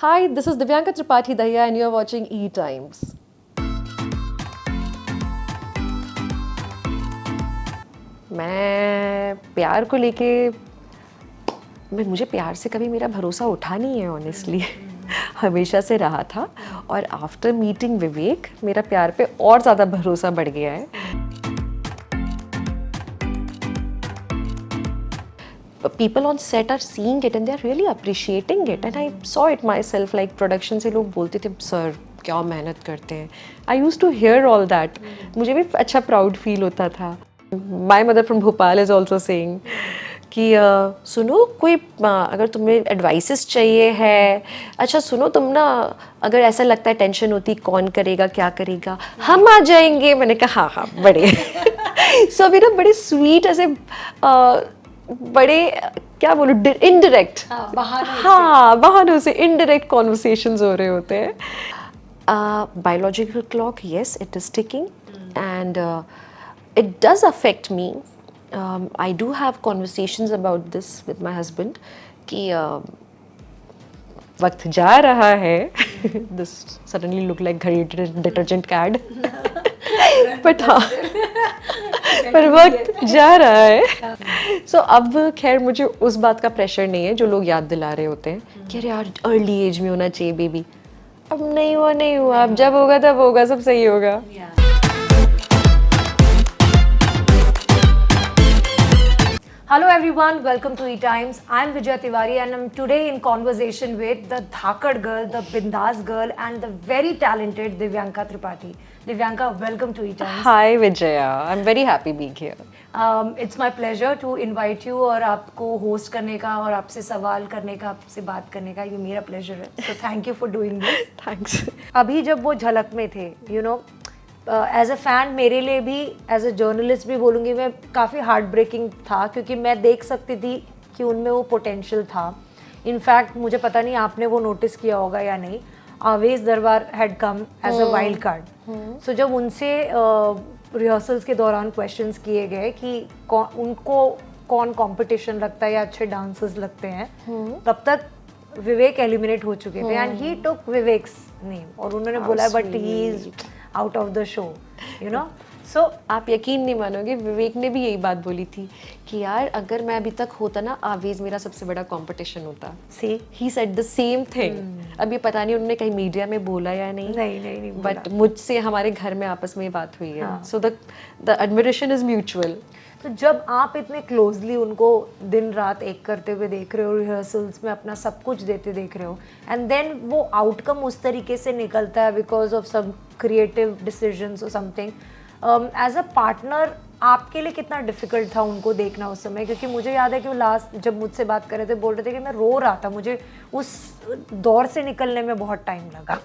Hi, this is Divyanka Tripathi Dahiya and you are watching E Times. मैं प्यार को लेके मुझे प्यार से कभी मेरा भरोसा उठा नहीं है ऑनेस्टली हमेशा से रहा था और आफ्टर मीटिंग विवेक मेरा प्यार पे और ज़्यादा भरोसा बढ़ गया है. People on set are seeing it and they are really appreciating it and I saw it myself like production से लोग बोलते थे सर क्या मेहनत करते हैं. I used to hear all that. मुझे भी अच्छा प्राउड फील होता था. My mother from Bhopal is also saying कि सुनो कोई अगर तुम्हें एडवाइसेस चाहिए है, अच्छा सुनो तुम ना अगर ऐसा लगता है टेंशन होती कौन करेगा क्या करेगा हम आ जाएंगे. मैंने कहा हाँ हाँ बड़े सो मेरा बड़े स्वीट ऐसे बड़े क्या बोलूं इनडायरेक्ट बहानों से इनडायरेक्ट कॉन्वर्सेशंस हो रहे होते हैं. Biological clock yes it is ticking and it does affect me. I do have conversations about this with my husband कि वक्त जा रहा है. This suddenly looked like घड़ी detergent ad. But हाँ पर वक्त जा रहा है. So अब खैर मुझे उस बात का प्रेशर नहीं है जो लोग याद दिला रहे होते हैं कि अरे यार अर्ली एज में होना चाहिए बेबी. अब नहीं हुआ अब जब होगा तब होगा सब सही होगा. Hello everyone, welcome to E Times. I'm Vijaya Tiwari and I'm today in conversation with the Dhakad girl, the Bindas girl and the very talented Divyanka Tripathi. Divyanka, welcome to E Times. Hi Vijaya, I'm very happy being here. It's my pleasure to invite you और आपको host करने का और आपसे सवाल करने का, आपसे बात करने का ये मेरा pleasure है. So thank you for doing this. Thanks. अभी जब वो झलक में थे, you know, as a fan मेरे लिए भी एज अ जर्नलिस्ट भी बोलूँगी मैं काफ़ी हार्ट ब्रेकिंग था क्योंकि मैं देख सकती थी कि उनमें वो पोटेंशियल था. इनफैक्ट मुझे पता नहीं आपने वो नोटिस किया होगा या नहीं, Awez Darbar had come as a wild card. So जब उनसे रिहर्सल्स के दौरान क्वेश्चंस किए गए कि उनको कौन कंपटीशन लगता है या अच्छे डांसर्स लगते हैं, तब तक विवेक एलिमिनेट हो चुके थे and he took Vivek's name और उन्होंने बोला but he is out of the show, you know. So आप यकीन नहीं मानोगे विवेक ने भी यही बात बोली थी कि यार अगर मैं अभी तक होता ना आवेज मेरा सबसे बड़ा कंपटीशन होता. See he said the same thing. अब ये पता नहीं उन्होंने कहीं मीडिया में बोला या नहीं बट मुझसे हमारे घर में आपस में ये बात हुई है. So the admiration is mutual. तो जब आप इतने क्लोजली उनको दिन रात एक करते हुए देख रहे हो, रिहर्सल्स में अपना सब कुछ देते देख रहे हो एंड देन वो आउटकम उस तरीके से निकलता है because of some creative decisions और समथिंग, एज अ पार्टनर आपके लिए कितना डिफिकल्ट था उनको देखना उस समय? क्योंकि मुझे याद है कि वो लास्ट जब मुझसे बात कर रहे थे बोल रहे थे कि मैं रो रहा था, मुझे उस दौर से निकलने में बहुत टाइम लगा.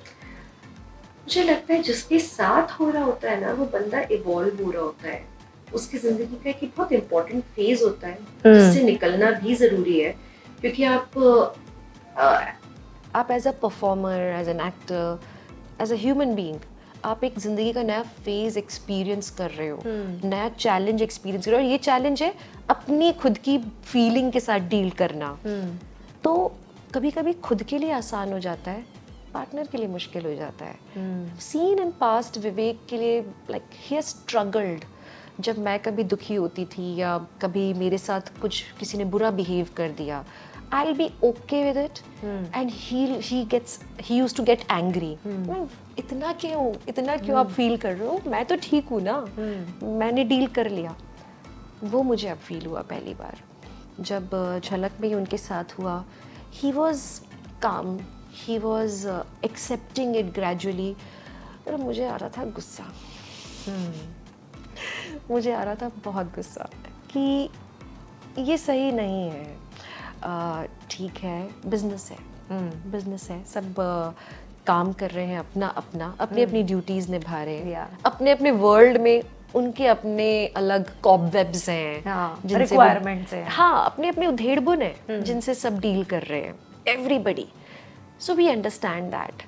मुझे लगता है जिसके साथ हो रहा होता है ना वो बंदा इवॉल्व हो रहा होता है. उसकी जिंदगी का एक बहुत इम्पोर्टेंट फेज होता है जिससे निकलना भी जरूरी है क्योंकि आप as a performer, as an actor, as a human being आप एक जिंदगी का नया फेज एक्सपीरियंस कर रहे हो, नया चैलेंज एक्सपीरियंस कर रहे हो. और ये चैलेंज है अपनी खुद की फीलिंग के साथ डील करना. तो कभी कभी खुद के लिए आसान हो जाता है, पार्टनर के लिए मुश्किल हो जाता है. सीन इन पास्ट विवेक के लिए लाइक ही हैज स्ट्रगल्ड. जब मैं कभी दुखी होती थी या कभी मेरे साथ कुछ किसी ने बुरा बिहेव कर दिया, I will be okay with it and he used to get angry. इतना क्यों आप फील कर रहे हो, मैं तो ठीक हूँ ना, मैंने डील कर लिया. वो मुझे अब फील हुआ पहली बार जब झलक में ही उनके साथ हुआ. ही वॉज काम, he was accepting it gradually. और मुझे आ रहा था गुस्सा, मुझे आ रहा था बहुत गुस्सा कि ये सही नहीं है. ठीक है, बिजनेस है, सब काम कर रहे हैं अपनी अपनी ड्यूटीज निभा रहे हैं, अपने वर्ल्ड में उनके अपने अलग कॉबवेब्स हैं, रिक्वायरमेंट्स हैं, हाँ अपने उधेड़बुन हैं जिनसे सब डील कर रहे हैं everybody. So we understand that.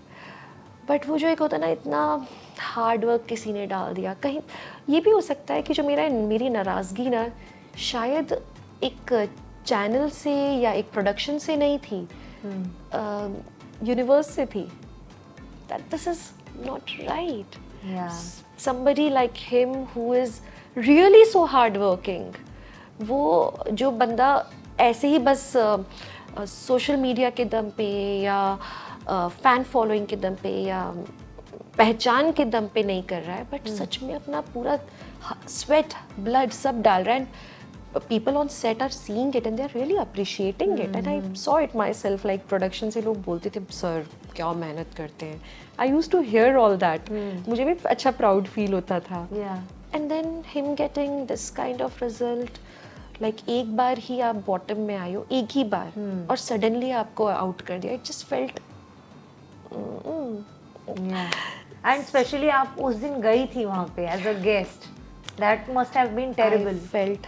But वो जो एक होता है ना इतना हार्ड वर्क किसी ने डाल दिया. कहीं ये भी हो सकता है कि जो मेरी नाराज़गी ना शायद एक चैनल से या एक प्रोडक्शन से नहीं थी, यूनिवर्स से थी, that this is not right. Yeah. Somebody like him who is really so hard working, वो जो बंदा ऐसे ही बस सोशल मीडिया के दम पे या फैन फॉलोइंग के दम पे या पहचान के दम पे नहीं कर रहा है, बट सच में अपना पूरा स्वेट ब्लड सब डाल रहा है, and people on set are seeing it and they are really appreciating it, and I saw it myself, like production से लोग बोलते थे सर क्या मेहनत करते हैं, I used to hear all that, मुझे भी अच्छा प्राउड फील होता था, and then him getting this kind of result, like एक बार ही आप बॉटम में आए हो, एक ही बार, और सडनली आपको आउट कर दिया, it just felt and specially आप उस दिन गई थी वहाँ पे as a guest, that must have been terrible.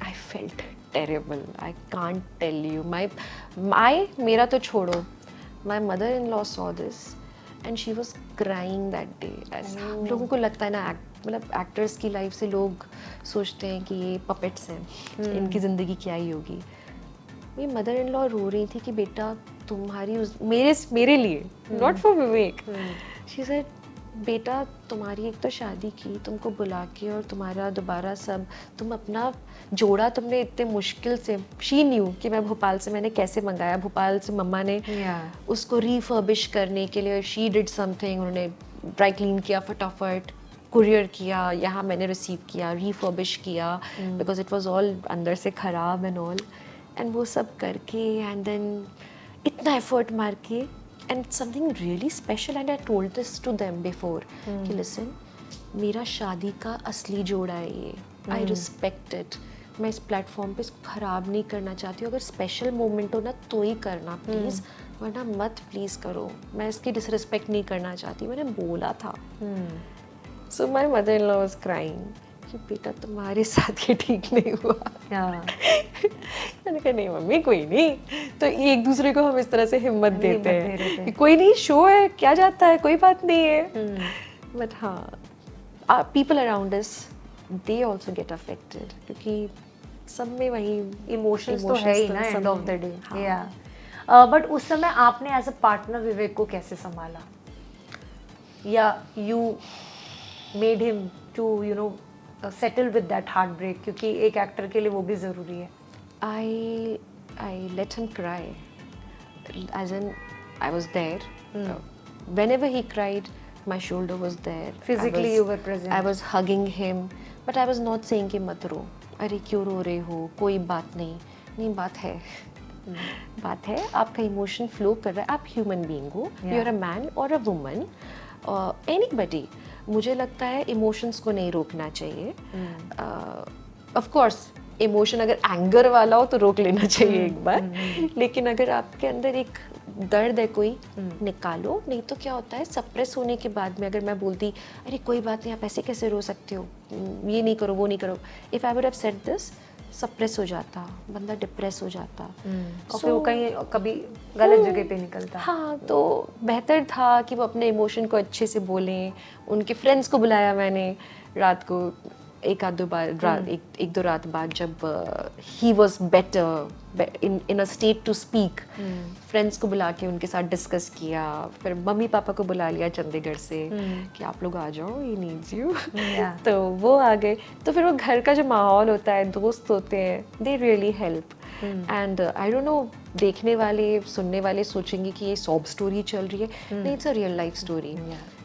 I felt terrible. I can't tell you. मेरा तो छोड़ो. My mother-in-law saw this and she was crying that day. ऐसा हम लोगों को लगता है ना, मतलब एक्टर्स की लाइफ से लोग सोचते हैं कि ये पपेट्स हैं, इनकी ज़िंदगी क्या ही होगी. मेरी मदर इन लॉ रो रही थी कि बेटा तुम्हारी मेरे लिए, not for Vivek, she said बेटा तुम्हारी एक तो शादी की, तुमको बुला के, और तुम्हारा दोबारा सब तुम अपना जोड़ा तुमने इतने मुश्किल से, शी न्यू कि मैं भोपाल से मैंने कैसे मंगाया, भोपाल से मम्मा ने उसको रीफर्बिश करने के लिए शी डिड समथिंग, उन्होंने ड्राई क्लीन किया फटाफट, कुरियर किया, यहाँ मैंने रिसीव किया, रीफर्बिश किया बिकॉज इट वाज ऑल अंदर से ख़राब एंड ऑल, एंड वो सब करके एंड देन इतना एफर्ट मार के, and something really special, and I told this to them before कि listen, मेरा शादी का असली जोड़ा है ये, I respect it, मैं इस प्लेटफॉर्म पे इसको ख़राब नहीं करना चाहती हूँ, अगर स्पेशल मोमेंट हो ना तो ही करना प्लीज़, वरना मत प्लीज़ करो, मैं इसकी डिसरिस्पेक्ट नहीं करना चाहती, मैंने बोला था. So my mother-in-law was crying कि बेटा तुम्हारे साथ ये ठीक नहीं हुआ. मैंने कहा नहीं मम्मी कोई नहीं, तो एक दूसरे को हम इस तरह से हिम्मत देते हैं कि कोई नहीं, शो है, क्या जाता है, कोई बात नहीं है. बट हाँ, people around us they also get affected, क्योंकि सब में वही इमोशंस तो है ही ना end of the day. But उस समय आपने एज अ पार्टनर विवेक को कैसे संभाला, या you made him to you know settle with that heartbreak, क्योंकि एक एक्टर के लिए वो भी ज़रूरी है. I let him cry, as in I was there. Whenever he cried, my shoulder was there. Physically you were present. I was hugging him, but I was not saying कि मत रो, अरे क्यों रो रहे हो, कोई बात नहीं, बात है. बात है, आपका इमोशन फ्लो कर रहा है, आप ह्यूमन बीइंग हो, यू आर अ मैन और अ वुमन, एनीबडी. मुझे लगता है इमोशंस को नहीं रोकना चाहिए. ऑफ कोर्स इमोशन अगर एंगर वाला हो तो रोक लेना चाहिए एक बार, लेकिन अगर आपके अंदर एक दर्द है कोई, निकालो. नहीं तो क्या होता है, सप्रेस होने के बाद में अगर मैं बोलती अरे कोई बात नहीं आप ऐसे कैसे रो सकते हो, ये नहीं करो वो नहीं करो, if I would have said this, suppress हो जाता, बंदा डिप्रेस हो जाता, और फिर वो कहीं कभी गलत जगह पे निकलता. हाँ, तो बेहतर था कि वो अपने इमोशन को अच्छे से बोलें. उनके फ्रेंड्स को बुलाया मैंने रात को, एक दो रात बाद, जब he was better in a state to speak, friends को बुला के उनके साथ डिस्कस किया. फिर मम्मी पापा को बुला लिया चंडीगढ़ से कि आप लोग आ जाओ, ही नीड्स यू. तो वो आ गए. तो फिर वो घर का जो माहौल होता है, दोस्त होते हैं, they really help. And I don't know, देखने वाले सुनने वाले सोचेंगे कि ये सॉब स्टोरी चल रही है, नहीं, it's a real life story.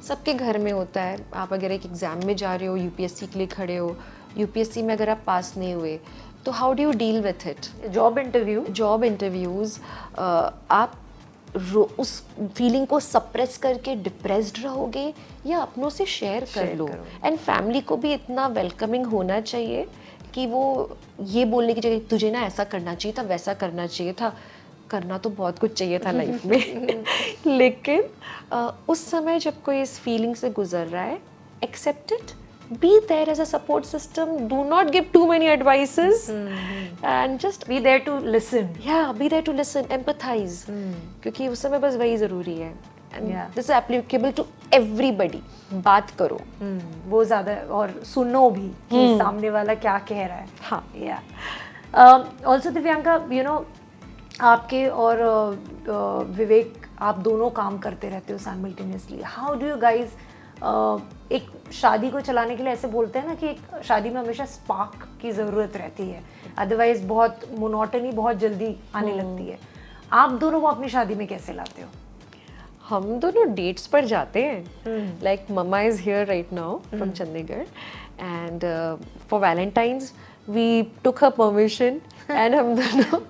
सबके घर में होता है. आप अगर एक एग्ज़ाम में जा रहे हो, यूपीएससी के लिए खड़े हो, यूपीएससी में अगर आप पास नहीं हुए तो how do you deal with it. Job interviews, आप उस फीलिंग को सप्रेस करके डिप्रेस्ड रहोगे या अपनों से शेयर कर लो. एंड फैमिली को भी इतना वेलकमिंग होना चाहिए कि वो ये बोलने की जगह तुझे ना ऐसा करना चाहिए था, वैसा करना चाहिए था. करना तो बहुत कुछ चाहिए था लाइफ में लेकिन उस समय जब कोई इस फीलिंग से गुजर रहा है, accept it, be there as a support system, do not give too many advices, and just be there to listen. Be there to listen, empathize, क्योंकि उस समय बस वही ज़रूरी है. And this is applicable to everybody. बात करो, वो ज़्यादा, और सुनो भी कि सामने वाला क्या कह रहा है. हाँ. Also दिव्यांका, you know, आपके और विवेक आप दोनों काम करते रहते हो simultaneously, how do you guys एक शादी को चलाने के लिए ऐसे बोलते हैं ना कि एक शादी में हमेशा स्पार्क की ज़रूरत रहती है, अदरवाइज बहुत मोनोटनी बहुत जल्दी आने लगती है। आप दोनों को अपनी शादी में कैसे लाते हो? हम दोनों डेट्स पर जाते हैं, like mamma is here right now from Chandigarh, and for Valentine's we took her permission, and हम दोनों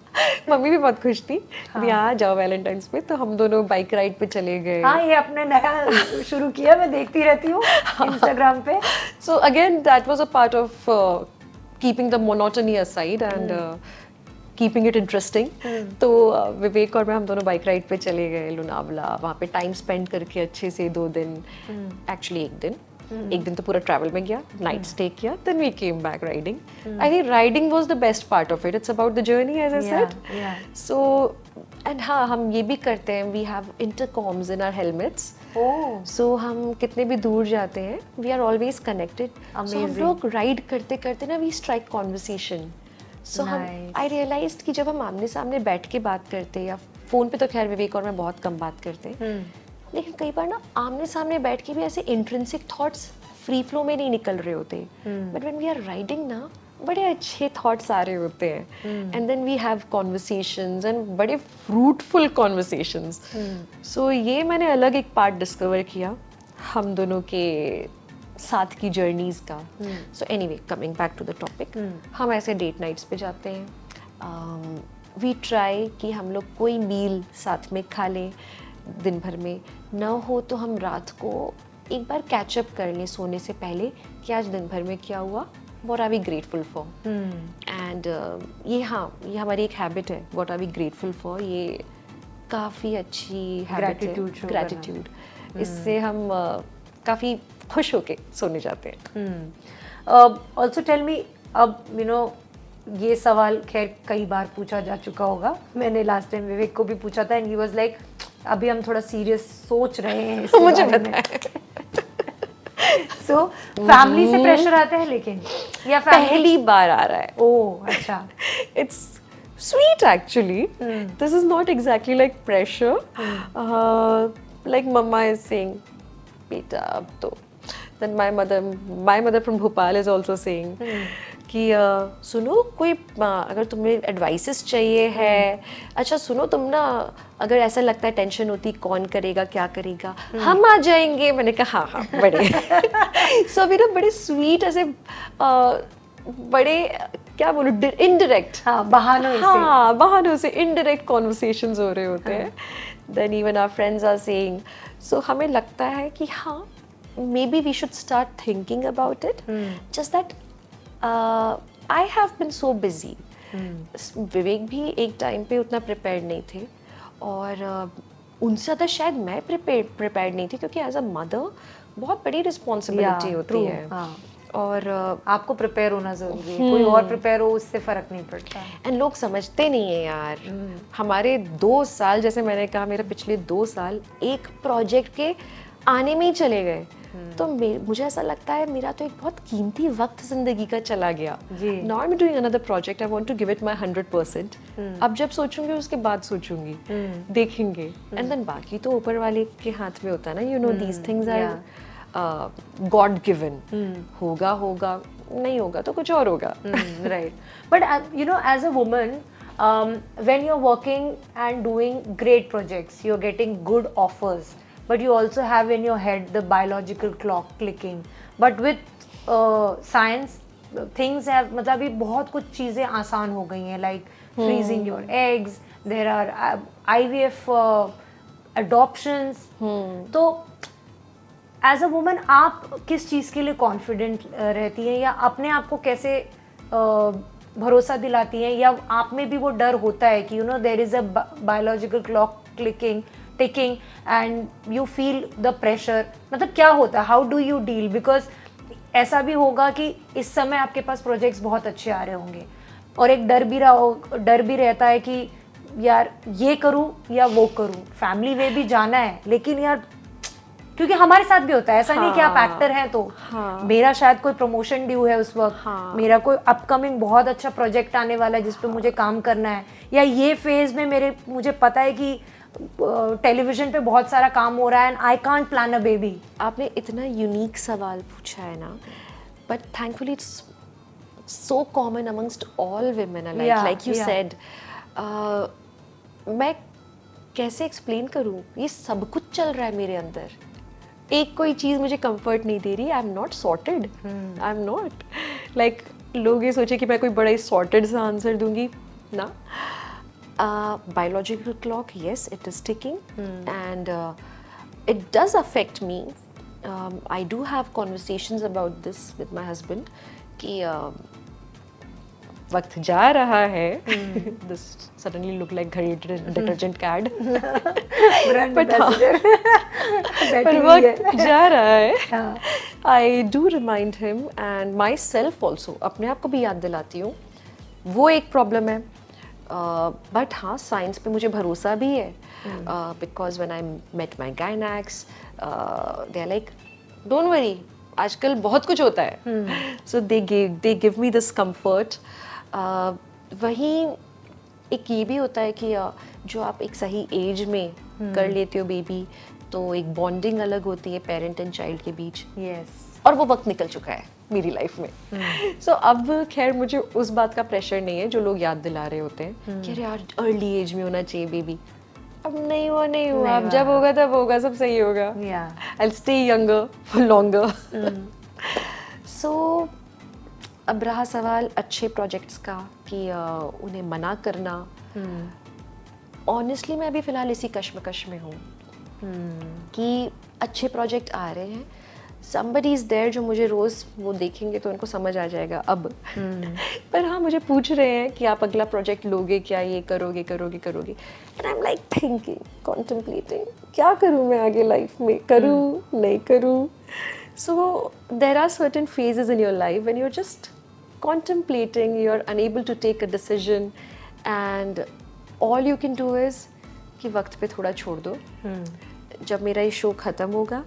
मम्मी भी बहुत खुश थी यहाँ जाओ वैलेंटाइंस पे, तो हम दोनों बाइक राइड पे चले गए। हाँ, ये अपने नया शुरू किया, मैं देखती रहती हूँ इंस्टाग्राम पे। So again that was a part of keeping the monotony aside and keeping it interesting. तो विवेक और मैं हम दोनों बाइक राइड पे चले गए लोनावला, वहाँ पे टाइम स्पेंड करके अच्छे से 2 दिन, एक्चुअली एक दिन तो पूरा ट्रैवल में गया, नाइट स्टे किया, then we came back riding. I think riding was the best part of it, it's about the journey as I said. So and हाँ, हम ये भी करते हैं, we have intercoms in our helmets, so हम कितने भी दूर जाते हैं we are always connected. So हम लोग राइड करते करते ना वी स्ट्राइक कॉन्वर्सेशन। सो हम आई रियलाइज्ड कि जब हम आमने सामने बैठ के बात करते, या फ़ोन पे तो खैर विवेक और मैं बहुत कम बात करते, लेकिन कई बार ना आमने सामने बैठ के भी ऐसे इंट्रिंसिक थॉट्स फ्री फ्लो में नहीं निकल रहे होते, but when we are riding ना बड़े अच्छे थॉट्स आ रहे होते हैं, and then we have conversations and बड़े फ्रूटफुल कॉन्वर्सेशंस। सो ये मैंने अलग एक पार्ट डिस्कवर किया हम दोनों के साथ की जर्नीज़ का। So anyway, coming back to the topic, हम ऐसे डेट नाइट्स पे जाते हैं, वी ट्राई कि हम लोग कोई मील साथ में खा लें दिन भर में, न हो तो हम रात को एक बार कैचअप कर लें सोने से पहले कि आज दिन भर में क्या हुआ, what are we grateful for. And ये हमारी एक हैबिट है, what are we grateful for, ये काफ़ी अच्छी हैबिट है, ग्रैटिट्यूड। इससे हम काफ़ी खुश होके सोने जाते हैं। ऑल्सो टेल मी, अब यू नो ये सवाल खैर कई बार पूछा जा चुका होगा, मैंने लास्ट टाइम विवेक को भी पूछा था, एंड ही वाज लाइक अभी हम थोड़ा सीरियस सोच रहे हैं इसके मुझे बारे पता में। सो फैमिली से प्रेशर आता है, लेकिन या पहली बार आ रहा है। ओह अच्छा। It's sweet actually. This is not exactly like pressure. Like mama is saying, "Beta, ab to." Then my mother from Bhopal is also saying कि सुनो कोई अगर तुम्हें एडवाइसेस चाहिए है, अच्छा सुनो तुम ना अगर ऐसा लगता है टेंशन होती कौन करेगा क्या करेगा, हम आ जाएंगे। मैंने कहा हाँ बड़े सो अभी ना बड़े स्वीट ऐसे बड़े क्या बोलूं इनडायरेक्ट, बहानों से इनडायरेक्ट कॉन्वर्सेशंस हो रहे होते हैं। Then even our friends are saying, so हमें लगता है कि हाँ maybe we should start thinking about it. Just that I have been so busy. विवेक भी एक टाइम पे उतना प्रिपेयर्ड नहीं थे, और उनसे ज़्यादा शायद मैं प्रिपेयर्ड नहीं थी, क्योंकि एज अ मदर बहुत बड़ी रिस्पॉन्सिबिलिटी होती है। और आपको प्रिपेयर होना ज़रूरी है, कोई और प्रिपेयर हो उससे फ़र्क नहीं पड़ता। एंड लोग समझते नहीं है यार। हमारे 2 साल, जैसे मैंने कहा, मेरे पिछले 2 साल एक प्रोजेक्ट के आने में ही चले गए। तो मुझे ऐसा लगता है मेरा तो एक बहुत कीमती वक्त जिंदगी का चला गया। Now I am doing another project, I want to give it my 100%। अब जब सोचूंगी उसके बाद सोचूंगी, देखेंगे, एंड देन बाकी तो ऊपर वाले के हाथ में होता है ना, you know these things are god given. होगा नहीं होगा तो कुछ और होगा, right. But you know as a woman, when you're working and doing great projects, you're getting good offers, but you also have in your head the biological clock clicking. But with science, things have, मतलब अभी बहुत कुछ चीज़ें आसान हो गई हैं, like freezing your eggs, there are IVF adoptions. तो एज अ वुमन आप किस चीज़ के लिए कॉन्फिडेंट रहती हैं, या अपने आप को कैसे भरोसा दिलाती हैं, या आप में भी वो डर होता है कि you know there is a biological clock ticking and you feel the pressure, मतलब क्या होता है, how do you deal? Because ऐसा भी होगा कि इस समय आपके पास प्रोजेक्ट्स बहुत अच्छे आ रहे होंगे, और एक डर भी रहता है कि यार ये करूँ या वो करूँ, फैमिली वे भी जाना है, लेकिन यार क्योंकि हमारे साथ भी होता है ऐसा। नहीं कि आप एक्टर हैं तो मेरा शायद कोई प्रमोशन ड्यू है उस वक्त, मेरा कोई अपकमिंग बहुत अच्छा प्रोजेक्ट आने वाला है जिस पे मुझे काम करना है, या ये फेज में मुझे पता है कि टेलीविजन पे बहुत सारा काम हो रहा है and I can't plan a baby. आपने इतना यूनिक सवाल पूछा है ना, but thankfully it's so common amongst all women alike. Yeah, like you yeah. said, मैं कैसे एक्सप्लेन करूँ, ये सब कुछ चल रहा है मेरे अंदर, एक कोई चीज़ मुझे कंफर्ट नहीं दे रही. आई am not sorted, I am not like लोग ये सोचे कि मैं कोई बड़ा ही सॉर्टेड सा आंसर दूंगी ना. Biological clock, yes, it is ticking, and it does affect me. I do have conversations about this with my husband कि वक्त जा रहा है. This suddenly look like घड़ी detergent cad. Brand But ambassador. पर वक्त जा रहा है. I do remind him and myself also, अपने आप को भी याद दिलाती हूँ. वो एक प्रॉब्लम है, बट हाँ साइंस पे मुझे भरोसा भी है. Because when I met my gynaecs they are like don't worry, आजकल बहुत कुछ होता है. So they give me this comfort. वहीं एक ये भी होता है कि जो आप एक सही एज में कर लेते हो बेबी, तो एक बॉन्डिंग अलग होती है पेरेंट एंड चाइल्ड के बीच. यस. और वो वक्त निकल चुका है मेरी लाइफ में. सो अब खैर मुझे उस बात का प्रेशर नहीं है जो लोग याद दिला रहे होते हैं कि अरे यार अर्ली एज में होना चाहिए बेबी. अब नहीं हुआ, अब जब होगा तब होगा, सब सही होगा. I will stay younger for longer. So अब रहा सवाल अच्छे प्रोजेक्ट्स का कि उन्हें मना करना. ऑनेस्टली मैं अभी फिलहाल इसी कश्मकश में हूँ कि अच्छे प्रोजेक्ट आ रहे हैं, somebody is there जो मुझे रोज़ वो देखेंगे तो उनको समझ आ जाएगा अब. पर हाँ मुझे पूछ रहे हैं कि आप अगला प्रोजेक्ट लोगे क्या, ये करोगे. And I am like thinking, contemplating, क्या करूँ मैं आगे लाइफ में, करूँ नहीं करूँ. So there are certain phases in your life when you are just contemplating, you are unable to take a decision, and all you can do is कि वक्त पे थोड़ा छोड़ दो. जब मेरा ये शो ख़त्म होगा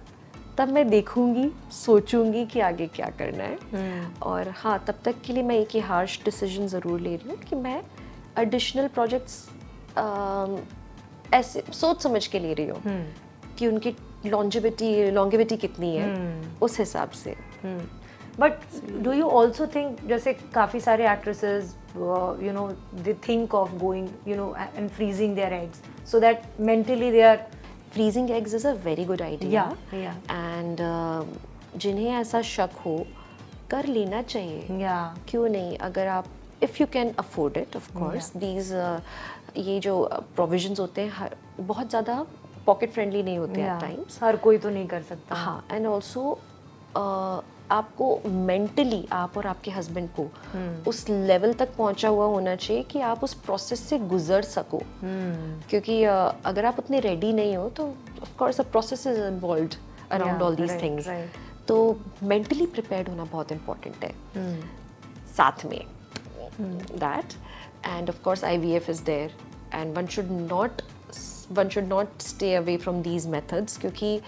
तब मैं देखूंगी, सोचूंगी कि आगे क्या करना है. और हाँ तब तक के लिए मैं एक ही हार्श डिसीजन ज़रूर ले रही हूँ कि मैं एडिशनल प्रोजेक्ट्स ऐसे सोच समझ के ले रही हूँ कि उनकी लॉन्गेविटी कितनी है, उस हिसाब से. But do you also think, जैसे काफ़ी सारे actresses you know they think of going you know and freezing their eggs so that mentally they are. Freezing eggs is a very good idea. Yeah. And जिन्हें ऐसा शक हो कर लेना चाहिए. Yeah. क्यों नहीं, अगर आप if you can afford it of course. These ये जो provisions होते हैं बहुत ज़्यादा pocket friendly नहीं होते at times. हर कोई तो नहीं कर सकता. हाँ, and also आपको मेंटली आप और आपके हस्बैंड को उस लेवल तक पहुंचा हुआ होना चाहिए कि आप उस प्रोसेस से गुजर सको. क्योंकि अगर आप उतने रेडी नहीं हो तो of course a process is involved around all these things. तो मेंटली प्रिपेयर्ड होना बहुत इम्पोर्टेंट है. साथ में that, and of course IVF is there, and one should not stay away from these methods. क्योंकि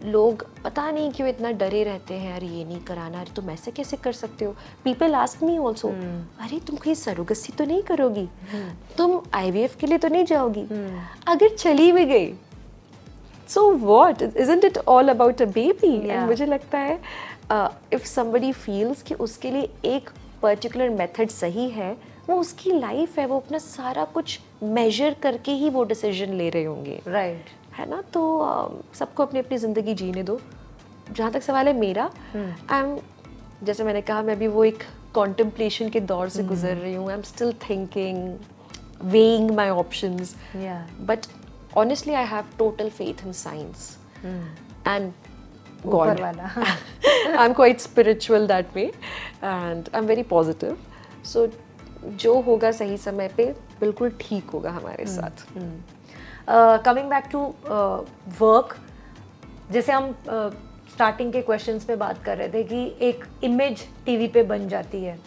लोग पता नहीं क्यों इतना डरे रहते हैं, अरे ये नहीं कराना, अरे तुम ऐसे कैसे कर सकते हो. पीपल आस्क मी ऑल्सो, अरे तुम कहीं सरोगसी तो नहीं करोगी, तुम IVF के लिए तो नहीं जाओगी, अगर चली भी गई so what, isn't it all about a baby. And मुझे लगता है इफ समबडी फील्स कि उसके लिए एक पर्टिकुलर मेथड सही है, वो उसकी लाइफ है, वो अपना सारा कुछ मेजर करके ही वो डिसीजन ले रहे होंगे. राइट है ना. तो सबको अपनी अपनी ज़िंदगी जीने दो. जहाँ तक सवाल है मेरा, जैसे मैंने कहा मैं भी वो एक कॉन्टेम्पलेशन के दौर से गुजर रही हूँ. I am still thinking, weighing my options, but honestly I have total faith in science and God. I'm quite spiritual that way and I'm very positive. So जो होगा सही समय पे बिल्कुल ठीक होगा हमारे साथ. कमिंग बैक टू वर्क, जैसे हम स्टार्टिंग के क्वेश्चंस पे बात कर रहे थे कि एक इमेज टीवी पे बन जाती है.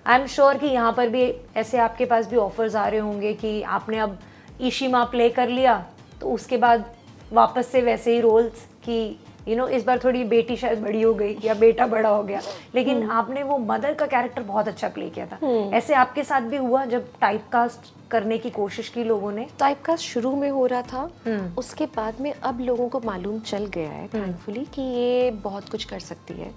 आई एम श्योर कि यहाँ पर भी ऐसे आपके पास भी ऑफर्स आ रहे होंगे कि आपने अब ईशिमा प्ले कर लिया तो उसके बाद वापस से वैसे ही रोल्स कि इस बार थोड़ी बेटी शायद बड़ी हो गई या बेटा बड़ा हो गया, लेकिन आपने वो मदर का कैरेक्टर बहुत अच्छा प्ले किया था। ऐसे आपके साथ भी हुआ जब टाइपकास्ट करने की कोशिश की लोगों ने? टाइपकास्ट शुरू में हो रहा था, उसके बाद में अब लोगों को मालूम चल गया है थैंकफुली कि ये बहुत कुछ कर सकती है।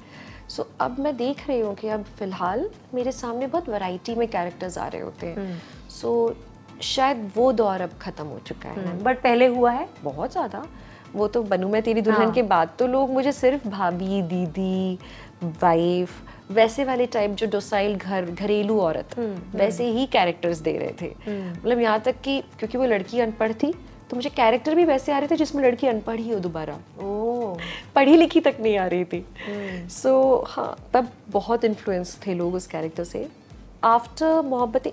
सो अब मैं देख रही हूँ कि अब फिलहाल मेरे सामने बहुत वैरायटी में कैरेक्टर्स आ रहे होते हैं। सो शायद वो दौर अब खत्म हो चुका है। बट पहले हुआ है बहुत ज़्यादा। वो तो बनूं मैं तेरी दुल्हन के बाद तो लोग मुझे सिर्फ भाभी, दीदी, वाइफ, वैसे वाले टाइप जो डोसाइल घरेलू औरत वैसे ही कैरेक्टर्स दे रहे थे। मतलब यहाँ तक कि क्योंकि वो लड़की अनपढ़ थी तो मुझे कैरेक्टर भी वैसे आ रहे थे जिसमें लड़की अनपढ़ ही हो दोबारा, पढ़ी लिखी तक नहीं आ रही थी। सो हाँ, तब बहुत इन्फ्लुएंस थे लोग उस कैरेक्टर से। After Mohabbatein,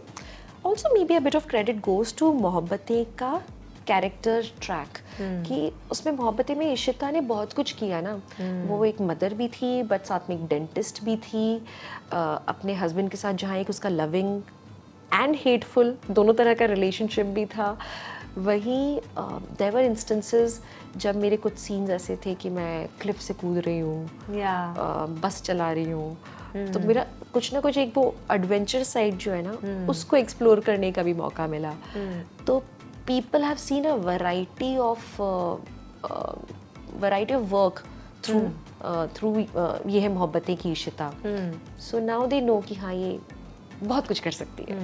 also may be a bit of credit goes to Mohabbatein का कैरेक्टर ट्रैक कि उसमें मोहब्बतें में इशिता ने बहुत कुछ किया ना। वो एक मदर भी थी बट साथ में एक डेंटिस्ट भी थी, अपने हस्बैंड के साथ जहाँ एक उसका लविंग एंड हेटफुल दोनों तरह का रिलेशनशिप भी था। वहीं देयर वर इंस्टेंसेस जब मेरे कुछ सीन्स ऐसे थे कि मैं क्लिफ से कूद रही हूँ, बस चला रही हूँ, तो मेरा कुछ ना कुछ एक वो एडवेंचर साइड जो है ना उसको एक्सप्लोर करने का भी मौका मिला। तो people have seen a variety of work through ये है मोहब्बतें की Ishita. So now they know कि हाँ ये बहुत कुछ कर सकती है।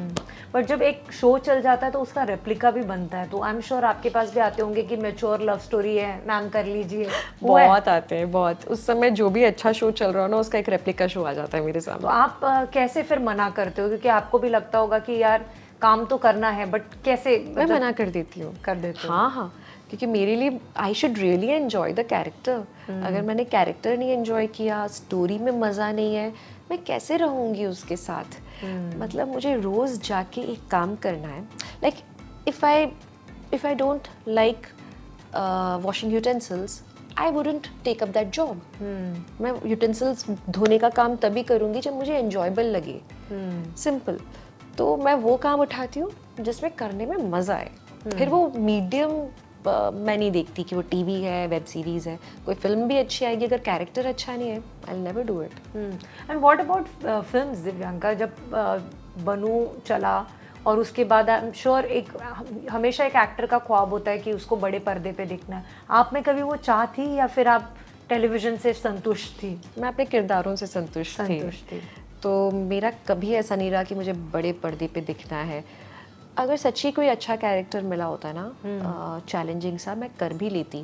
बट जब एक शो चल जाता है तो उसका रेप्लिका भी बनता है, तो आई एम श्योर आपके पास भी आते होंगे कि मैच्योर लव स्टोरी है मैम कर लीजिए। बहुत आते हैं, बहुत। उस समय जो भी अच्छा शो चल रहा हो ना उसका एक रेप्लिका शो आ जाता है मेरे सामने। तो आप कैसे फिर मना करते हो, क्योंकि आपको भी लगता होगा कि यार काम तो करना है, बट कैसे? मैं मना कर देती हूँ। कर देती हूँ? हाँ, क्योंकि मेरे लिए I should really enjoy the character. अगर मैंने कैरेक्टर नहीं एंजॉय किया, स्टोरी में मज़ा नहीं है, मैं कैसे रहूँगी उसके साथ? मतलब मुझे रोज़ जाके एक काम करना है। Like if I don't like washing utensils, I wouldn't take up that job. मैं यूटेंसिल्स धोने का काम तभी करूँगी जब मुझे एंजॉयबल लगे, सिंपल। तो मैं वो काम उठाती हूँ जिसमें करने में मज़ा आए। फिर वो मीडियम मैं नहीं देखती कि वो टीवी है, वेब सीरीज़ है। कोई फिल्म भी अच्छी आएगी, अगर कैरेक्टर अच्छा नहीं है, I will never do it. And what about films Divyanka? जब बनू चला और उसके बाद आई एम श्योर एक हमेशा एक एक्टर का ख्वाब होता है कि उसको बड़े पर्दे पे दिखना है। आप में कभी वो चाह थी या फिर आप टेलीविज़न से संतुष्ट थी? मैं अपने किरदारों से संतुष्ट थी। तो मेरा कभी ऐसा नहीं रहा कि मुझे बड़े पर्दे पे दिखना है। अगर सच्ची कोई अच्छा कैरेक्टर मिला होता है ना, चैलेंजिंग सा, मैं कर भी लेती।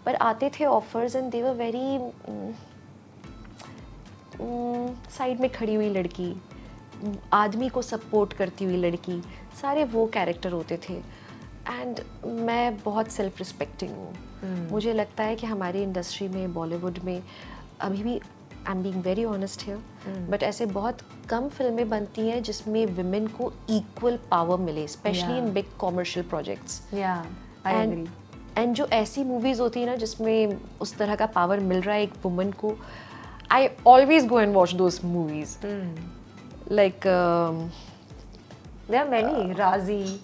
पर आते थे offers and they were very side में खड़ी हुई लड़की, आदमी को सपोर्ट करती हुई लड़की, सारे वो कैरेक्टर होते थे। एंड मैं बहुत सेल्फ रिस्पेक्टिंग हूँ। मुझे लगता है कि हमारी इंडस्ट्री में, बॉलीवुड में अभी भी, I am being very honest here, but ऐसे बहुत कम फिल्में बनती हैं जिसमें विमेन को इक्वल पावर मिले, specially in big commercial projects. And जो ऐसी मूवीज होती है ना जिसमें उस तरह का पावर मिल रहा है एक वुमन को, I always go and watch those movies. Like there are many, Raazi,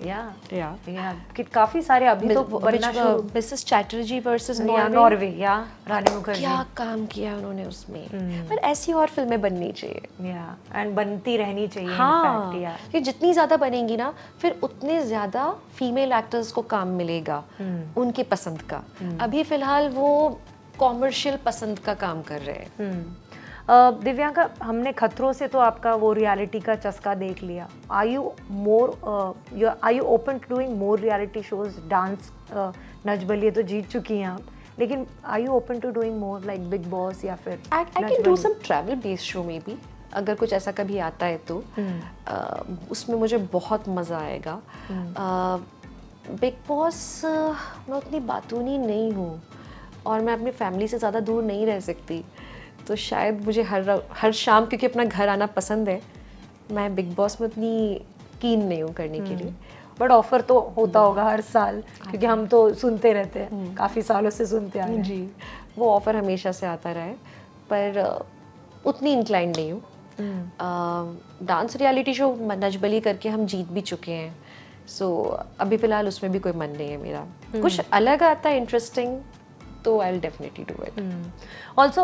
कि काफी सारे अभी तो बनना शुरू। मिसेस चैटर्जी वर्सेस नॉर्वे, या रानी मुखर्जी, क्या काम किया उन्होंने उसमें। पर ऐसी और फिल्में बननी चाहिए, एंड बनती रहनी चाहिए। हाँ, कि जितनी ज्यादा बनेंगी ना फिर उतने ज्यादा फीमेल एक्टर्स को काम मिलेगा उनके पसंद का। अभी फिलहाल वो कॉमर्शियल पसंद का काम कर रहे हैं। दिव्यांका, हमने खतरों से तो आपका वो रियलिटी का चस्का देख लिया। Are you open to doing more reality shows? Dance Nach Baliye तो जीत चुकी हैं आप, लेकिन are you open to doing more like Bigg Boss या फिर? I can do some travel based show maybe, अगर कुछ ऐसा कभी आता है तो उसमें मुझे बहुत मज़ा आएगा। बिग बॉस मैं उतनी बातूनी नहीं हूँ और मैं अपनी फैमिली से ज़्यादा दूर नहीं रह सकती, तो शायद मुझे हर शाम, क्योंकि अपना घर आना पसंद है, मैं बिग बॉस में उतनी कीन नहीं हूँ करने के लिए। बट ऑफर तो होता होगा हर साल, क्योंकि हम तो सुनते रहते हैं, काफ़ी सालों से सुनते आ रहे हैं। जी, वो ऑफर हमेशा से आता रहा है, पर उतनी इंक्लाइंड नहीं हूँ। डांस रियलिटी शो नच बली करके हम जीत भी चुके हैं, सो अभी फ़िलहाल उसमें भी कोई मन नहीं है मेरा। कुछ अलग आता है इंटरेस्टिंग तो I will definitely do it. Also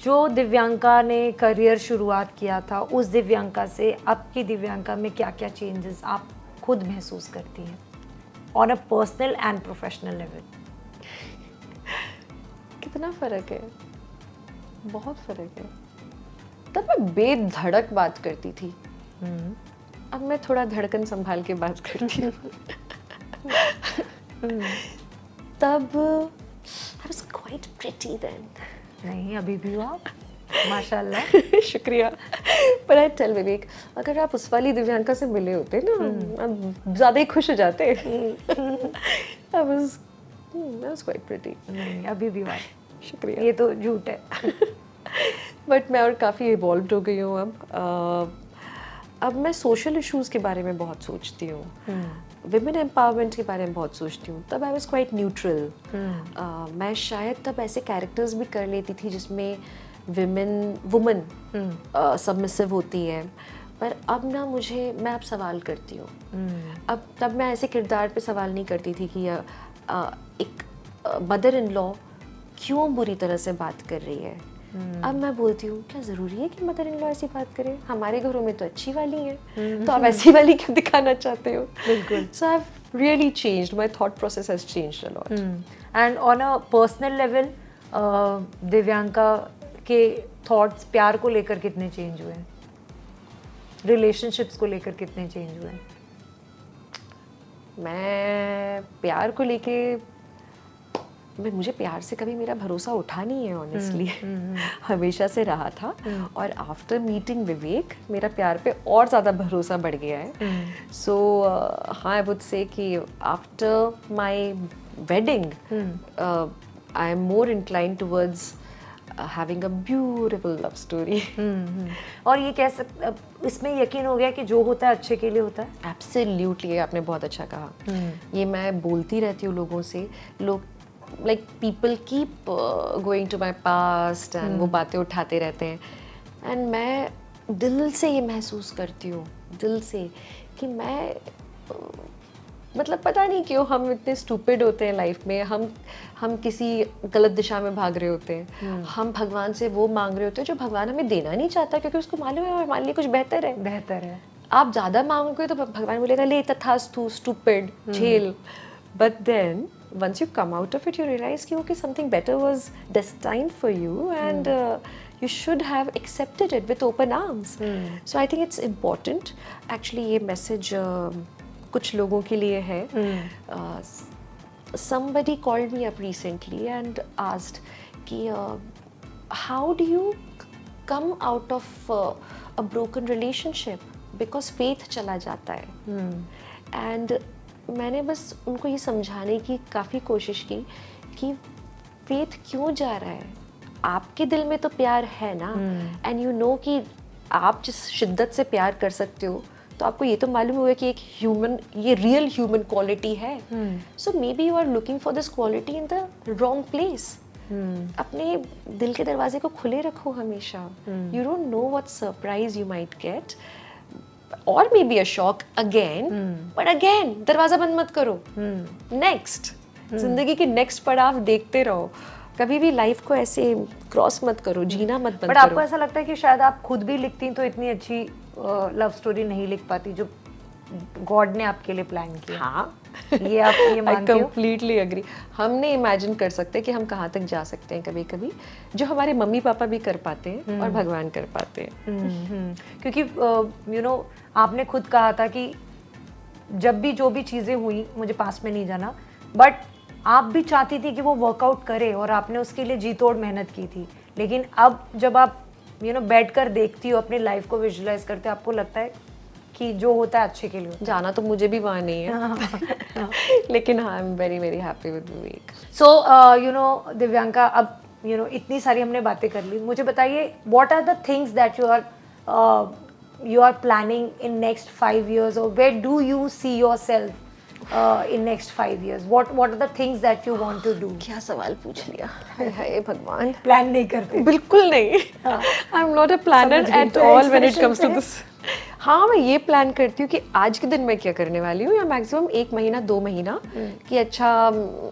जो दिव्यांका ने करियर शुरुआत किया था, उस दिव्यांका से अब की दिव्यांका में क्या क्या चेंजेस आप खुद महसूस करती हैं on a personal and professional level? कितना फ़र्क है, बहुत फ़र्क है। तब मैं बेधड़क बात करती थी, अब मैं थोड़ा धड़कन संभाल के बात करती हूँ। तब I was quite pretty then. नहीं, अभी भी हो आप, माशाल्लाह। शुक्रिया। पर आई टेल विवेक, अगर आप उस वाली दिव्यांका से मिले होते ना, आप ज़्यादा ही खुश हो जाते। I was quite pretty. नहीं, अभी भी हो आप। शुक्रिया। ये तो झूठ है। बट मैं और काफ़ी इवॉल्व हो गई हूँ अब मैं सोशल इश्यूज़ के बारे में बहुत सोचती हूँ, विमेन एम्पावरमेंट के बारे में बहुत सोचती हूँ। तब आई वॉज क्वाइट न्यूट्रल। मैं शायद तब ऐसे कैरेक्टर्स भी कर लेती थी जिसमें वुमन सबमिसिव होती है, पर अब ना मैं अब सवाल करती हूँ। अब तब मैं ऐसे किरदार पे सवाल नहीं करती थी कि एक मदर इन लॉ क्यों बुरी तरह से बात कर रही है। अब मैं बोलती हूँ क्या ज़रूरी है कि मदर इन लॉ ऐसी बात करे, हमारे घरों में तो अच्छी वाली है, तो आप ऐसी वाली क्यों दिखाना चाहते हो। बिल्कुल। So I have really changed, my thought process has changed a lot. And on a personal level Divyanka के थॉट्स प्यार को लेकर कितने चेंज हुए हैं, रिलेशनशिप्स को लेकर कितने चेंज हुए हैं? मैं प्यार को लेके मुझे प्यार से कभी मेरा भरोसा उठा नहीं है ऑनेस्टली। हमेशा से रहा था, और आफ्टर मीटिंग विवेक मेरा प्यार पे और ज़्यादा भरोसा बढ़ गया है। सो हाँ, आई वुड से कि after my wedding I am more inclined towards having a beautiful love story. और ये कह सकते, इसमें यकीन हो गया कि जो होता है अच्छे के लिए होता है। एब्सोल्युटली, आपने बहुत अच्छा कहा। ये मैं बोलती रहती हूँ लोगों से, लोग like people keep going to my past and वो बातें उठाते रहते हैं, and मैं दिल से ये महसूस करती हूँ, दिल से, कि मैं मतलब पता नहीं क्यों हम इतने स्टूपिड होते हैं लाइफ में, हम किसी गलत दिशा में भाग रहे होते हैं। हम भगवान से वो मांग रहे होते हैं जो भगवान हमें देना नहीं चाहता, क्योंकि उसको मालूम है हमारे लिए कुछ बेहतर है। बेहतर है। आप ज़्यादा मांगोगे तो भगवान बोलेगा ले तथास्तु, स्टूपिड, झेल। But then once you come out of it, you realize कि okay, something better was destined for you, and you should have accepted it with open arms. So I think it's important. Actually, ये message कुछ लोगों के लिए है. Somebody called me up recently and asked कि how do you come out of a broken relationship because faith चला जाता है. And मैंने बस उनको ये समझाने की काफ़ी कोशिश की कि फेथ क्यों जा रहा है, आपके दिल में तो प्यार है ना, एंड यू नो कि आप जिस शिद्दत से प्यार कर सकते हो, तो आपको ये तो मालूम होगा कि ये रियल ह्यूमन क्वालिटी है। So may be you are looking for this quality in the wrong place. अपने दिल के दरवाजे को खुले रखो हमेशा। You don't know what surprise you might get, और may be a shock again, but again दरवाजा बंद मत करो। नेक्स्ट जिंदगी की नेक्स्ट पड़ाव देखते रहो, कभी भी लाइफ को ऐसे क्रॉस मत करो, जीना मत बंद करो। बट आपको ऐसा लगता है कि शायद आप खुद भी लिखती तो इतनी अच्छी लव स्टोरी नहीं लिख पाती जो गॉड ने आपके लिए प्लान किया? हाँ, ये मानते हो? I completely agree। हम नहीं इमेजिन कर सकते कि हम कहाँ तक जा सकते हैं कभी कभी, जो हमारे मम्मी पापा भी कर पाते हैं और भगवान कर पाते हैं। क्योंकि यू नो आपने खुद कहा था कि जब भी जो भी चीज़ें हुई, मुझे पास्ट में नहीं जाना, बट आप भी चाहती थी कि वो वर्कआउट करे और आपने उसके लिए जी तोड़ मेहनत की थी। लेकिन अब जब आप बैठ कर देखती हो, अपनी लाइफ को विजुलाइज करते हो, आपको लगता है कि जो होता है अच्छे के लिए होता है। जाना तो मुझे भी वहाँ नहीं है। लेकिन हाँ, I am very very happy with Vivek. So Divyanka, अब इतनी सारी हमने बातें कर ली, मुझे बताइए what are the things that you are planning in next 5 years, or where do you see yourself in next 5 years? What are the things that you want to do? क्या सवाल पूछ लिया, हाय भगवान। प्लान नहीं करते? बिल्कुल नहीं। I am not a planner at all when it comes to this. हाँ, मैं ये प्लान करती हूँ कि आज के दिन मैं क्या करने वाली हूँ, या मैक्सिमम 1 महीना 2 महीना कि अच्छा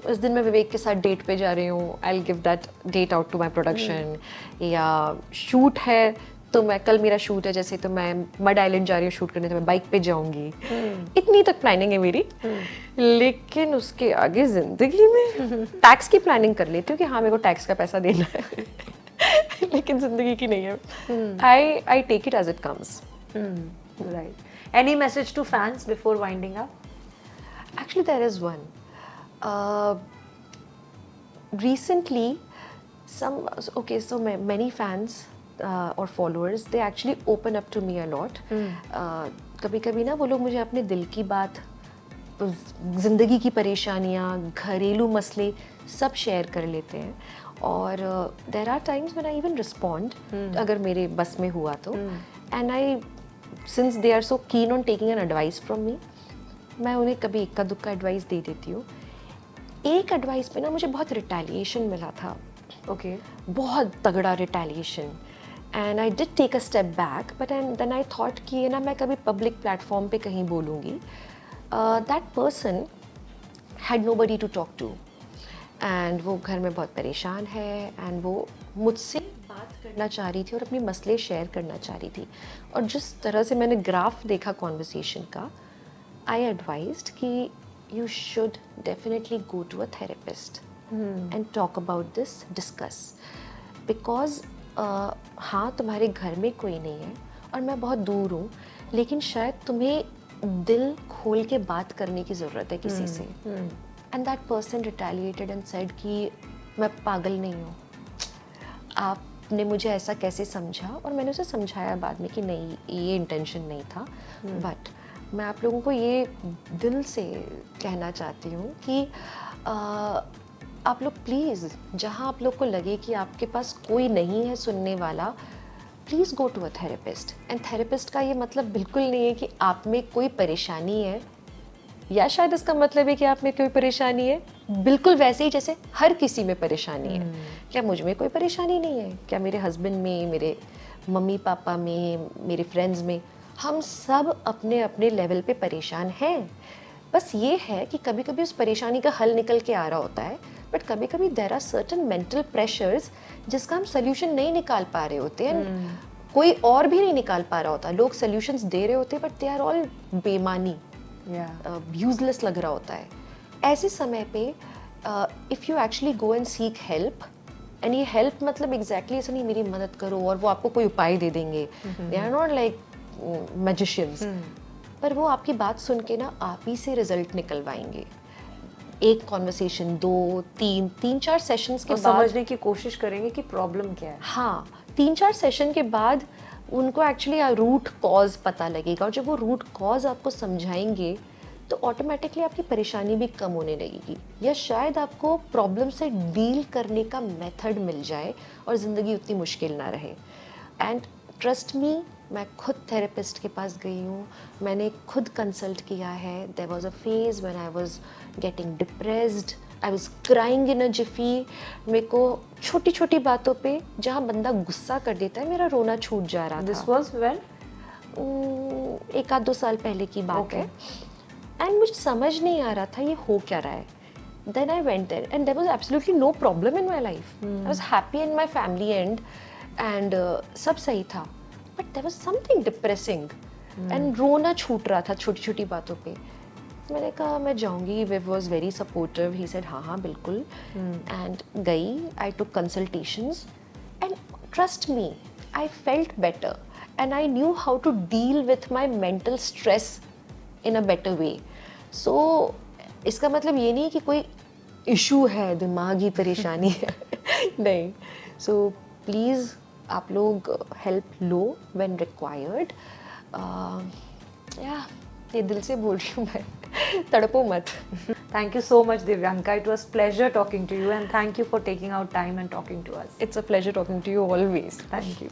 इस दिन मैं विवेक के साथ डेट पे जा रही हूँ, I will give that date out to my production, या शूट है तो मैं कल मेरा शूट है जैसे, तो मैं मड आइलैंड जा रही हूँ शूट करने, तो मैं बाइक पे जाऊंगी। इतनी तक प्लानिंग है मेरी। लेकिन उसके आगे जिंदगी में टैक्स की प्लानिंग कर लेती हूँ कि हाँ मेरे को टैक्स का पैसा देना है लेकिन जिंदगी की नहीं है। I take it as it comes. Right. Any message to fans before winding up? Actually, there is one. Recently, so many fans or followers, they actually open up to me a lot. कभी-कभी ना वो लोग मुझे अपने दिल की बात, ज़िंदगी की परेशानियाँ, घरेलू मसले सब शेयर कर लेते हैं। और there are times when I even respond, अगर मेरे बस में हुआ तो, and since they are so keen on taking an advice from me, मैं उन्हें कभी इक्का दुक्का एडवाइस दे देती हूँ। एक एडवाइस पे ना मुझे बहुत रिटेलिएशन मिला था। Okay. बहुत तगड़ा retaliation, and I did take a step back, but then I thought कि ना मैं कभी पब्लिक प्लेटफॉर्म पे कहीं बोलूँगी। That person had nobody to talk to, and वो घर में बहुत परेशान है, एंड वो मुझसे बात करना चाह रही थी और अपने मसले शेयर करना चाह रही थी। और जिस तरह से मैंने ग्राफ देखा कॉन्वर्सेशन का, आई एडवाइज्ड कि you should definitely go to a therapist and talk about this, discuss, because हाँ तुम्हारे घर में कोई नहीं है और मैं बहुत दूर हूँ, लेकिन शायद तुम्हें दिल खोल के बात करने की ज़रूरत है किसी से। And that person retaliated and said कि मैं पागल नहीं हूँ, आपने मुझे ऐसा कैसे समझा। और मैंने उसे समझाया बाद में कि नहीं, ये इंटेंशन नहीं था, बट मैं आप लोगों को ये दिल से कहना चाहती हूँ कि आप लोग प्लीज़, जहाँ आप लोग को लगे कि आपके पास कोई नहीं है सुनने वाला, please go to a therapist. And therapist का ये मतलब बिल्कुल नहीं है कि आप में कोई परेशानी है, या शायद इसका मतलब है कि आप में कोई परेशानी है, बिल्कुल वैसे ही जैसे हर किसी में परेशानी है। क्या मुझ में कोई परेशानी नहीं है? क्या मेरे हस्बैंड में, मेरे मम्मी पापा में, मेरे फ्रेंड्स में, हम सब अपने अपने लेवल पे परेशान हैं। बस ये है कि कभी कभी उस परेशानी का हल निकल के आ रहा होता है, बट कभी कभी there are certain mental pressures जिसका हम सोल्यूशन नहीं निकाल पा रहे होते हैं, कोई और भी नहीं निकाल पा रहा होता। लोग सोल्यूशंस दे रहे होते हैं बट दे आर ऑल बेमानी, यूजलेस लग रहा होता है। ऐसे समय पे if you actually go and seek help, and ये हेल्प मतलब एग्जैक्टली ऐसा नहीं मेरी मदद करो और वो आपको कोई उपाय दे देंगे, they are not like magicians, पर वो आपकी बात सुन के ना आप ही से रिजल्ट निकलवाएंगे। एक कॉन्वर्सेशन, 2, 3, 4 सेशंस के बाद समझने की कोशिश करेंगे कि प्रॉब्लम क्या है। हाँ, 3-4 सेशन के बाद उनको एक्चुअली रूट कॉज पता लगेगा, और जब वो रूट कॉज आपको समझाएंगे तो ऑटोमेटिकली आपकी परेशानी भी कम होने लगेगी, या शायद आपको प्रॉब्लम से डील करने का मेथड मिल जाए और ज़िंदगी उतनी मुश्किल ना रहे। एंड ट्रस्ट मी, मैं खुद थेरेपिस्ट के पास गई हूँ, मैंने खुद कंसल्ट किया है। There was a phase when I was getting depressed, I was crying in a jiffy. मेरे को छोटी छोटी बातों पे जहाँ बंदा गुस्सा कर देता है, मेरा रोना छूट जा रहा था। दिस वाज व्हेन 1-2 साल पहले की बात है। एंड मुझे समझ नहीं आ रहा था ये हो क्या रहा है। Then I went there and there was absolutely no problem in my life. I was happy in my family and सब सही था, but there was something depressing and रोना छूट रहा था छोटी छोटी बातों पे। मैंने कहा मैं जाऊंगी, Viv was very supportive, he said हाँ बिल्कुल, एंड गई। I took consultations and trust me, I felt better and I knew how to deal with my mental stress in a better way. So इसका मतलब ये नहीं कि कोई इशू है, दिमागी परेशानी है नहीं। सो प्लीज़ आप लोग हेल्प लो व्हेन रिक्वायर्ड। या ये दिल से बोल रही हूँ मैं, तड़पो मत। Thank you so much, Divyanka. It was pleasure talking to you, and thank you for taking out time and talking to us. It's a pleasure talking to you always. Thank you.